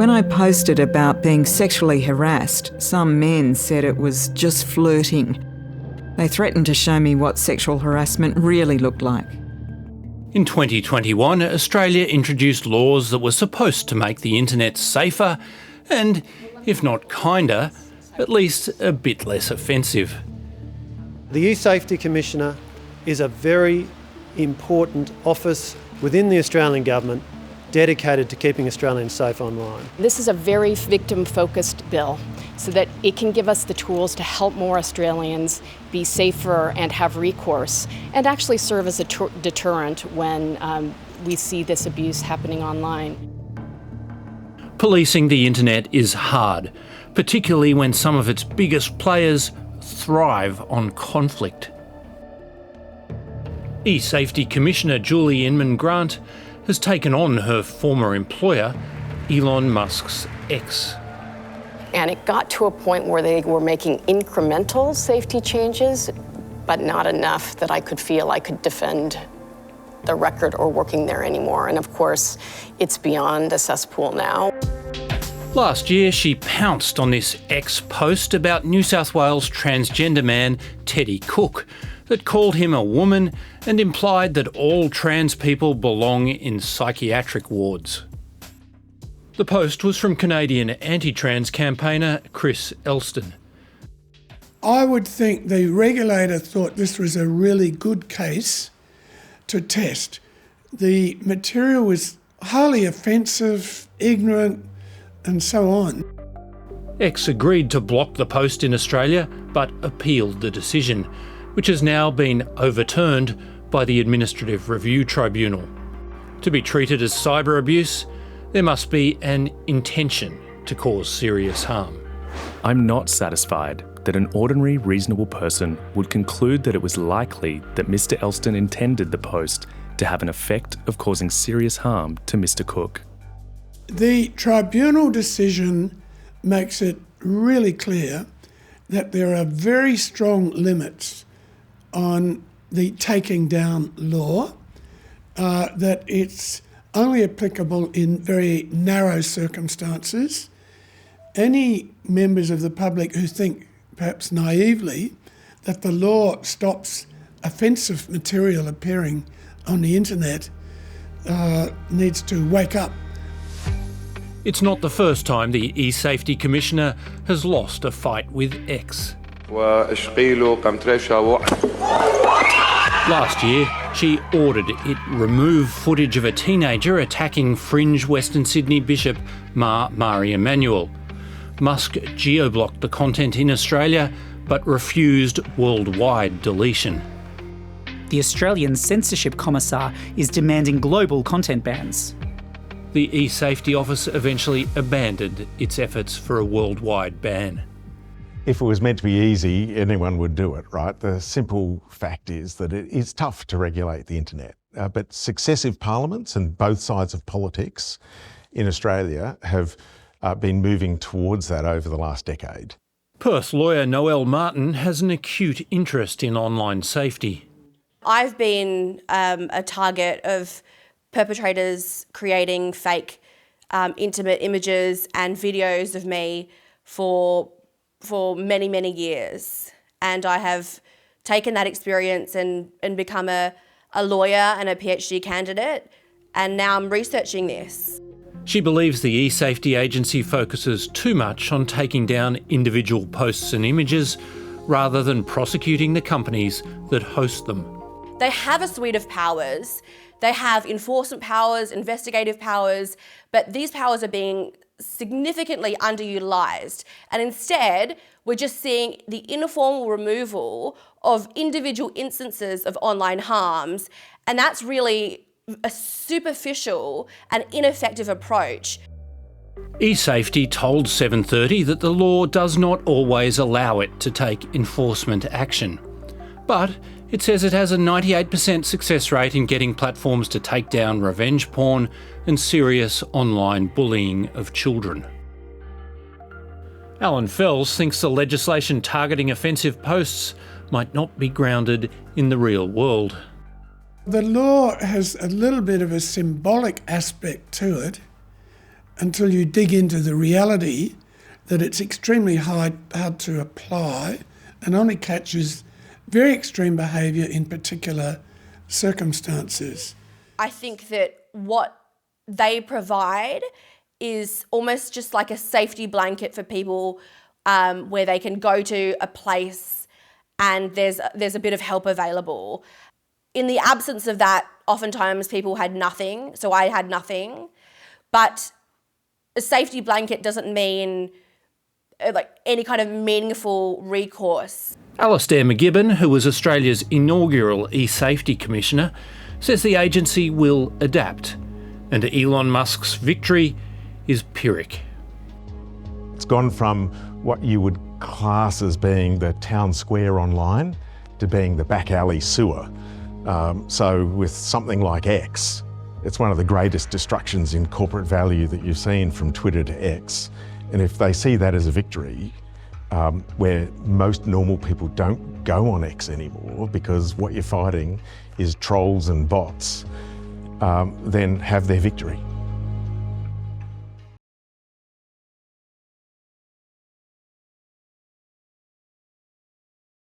When I posted about being sexually harassed, some men said it was just flirting. They threatened to show me what sexual harassment really looked like. In 2021, Australia introduced laws that were supposed to make the internet safer and, if not kinder, at least a bit less offensive. The eSafety Commissioner is a very important office within the Australian Government dedicated to keeping Australians safe online. This is a very victim-focused bill so that it can give us the tools to help more Australians be safer and have recourse and actually serve as a deterrent when we see this abuse happening online. Policing the internet is hard, particularly when some of its biggest players thrive on conflict. eSafety Commissioner Julie Inman Grant has taken on her former employer, Elon Musk's X. And it got to a point where they were making incremental safety changes, but not enough that I could feel I could defend the record or working there anymore. And of course, it's beyond a cesspool now. Last year, she pounced on this X post about New South Wales transgender man Teddy Cook that called him a woman and implied that all trans people belong in psychiatric wards. The post was from Canadian anti-trans campaigner Chris Elston. I would think the regulator thought this was a really good case to test. The material was highly offensive, ignorant, and so on. X agreed to block the post in Australia, but appealed the decision, which has now been overturned by the Administrative Review Tribunal. To be treated as cyber abuse, there must be an intention to cause serious harm. I'm not satisfied that an ordinary, reasonable person would conclude that it was likely that Mr. Elston intended the post to have an effect of causing serious harm to Mr. Cook. The tribunal decision makes it really clear that there are very strong limits on the taking down law, that it's only applicable in very narrow circumstances. Any members of the public who think, perhaps naively, that the law stops offensive material appearing on the internet needs to wake up. It's not the first time the eSafety Commissioner has lost a fight with X. Last year, she ordered it remove footage of a teenager attacking fringe Western Sydney Bishop Mari Emanuel. Musk geo-blocked the content in Australia, but refused worldwide deletion. The Australian Censorship Commissar is demanding global content bans. The eSafety Office eventually abandoned its efforts for a worldwide ban. If it was meant to be easy, anyone would do it, right? The simple fact is that it is tough to regulate the internet. But successive parliaments and both sides of politics in Australia have been moving towards that over the last decade. Perth lawyer Noelle Martin has an acute interest in online safety. I've been a target of perpetrators creating fake intimate images and videos of me for many, many years. And I have taken that experience and become a lawyer and a PhD candidate, and now I'm researching this. She believes the eSafety agency focuses too much on taking down individual posts and images rather than prosecuting the companies that host them. They have a suite of powers. They have enforcement powers, investigative powers, but these powers are being significantly underutilised. And instead, we're just seeing the informal removal of individual instances of online harms, and that's really a superficial and ineffective approach. eSafety told 730 that the law does not always allow it to take enforcement action. But it says it has a 98% success rate in getting platforms to take down revenge porn and serious online bullying of children. Alan Fells thinks the legislation targeting offensive posts might not be grounded in the real world. The law has a little bit of a symbolic aspect to it, until you dig into the reality that it's extremely hard to apply and only catches very extreme behaviour in particular circumstances. I think that what they provide is almost just like a safety blanket for people, where they can go to a place and there's a bit of help available. In the absence of that, oftentimes people had nothing, so I had nothing. But a safety blanket doesn't mean like any kind of meaningful recourse. Alastair McGibbon, who was Australia's inaugural eSafety Commissioner, says the agency will adapt, and Elon Musk's victory is Pyrrhic. It's gone from what you would class as being the town square online to being the back alley sewer. So with something like X, it's one of the greatest destructions in corporate value that you've seen from Twitter to X. And if they see that as a victory, where most normal people don't go on X anymore because what you're fighting is trolls and bots, then have their victory.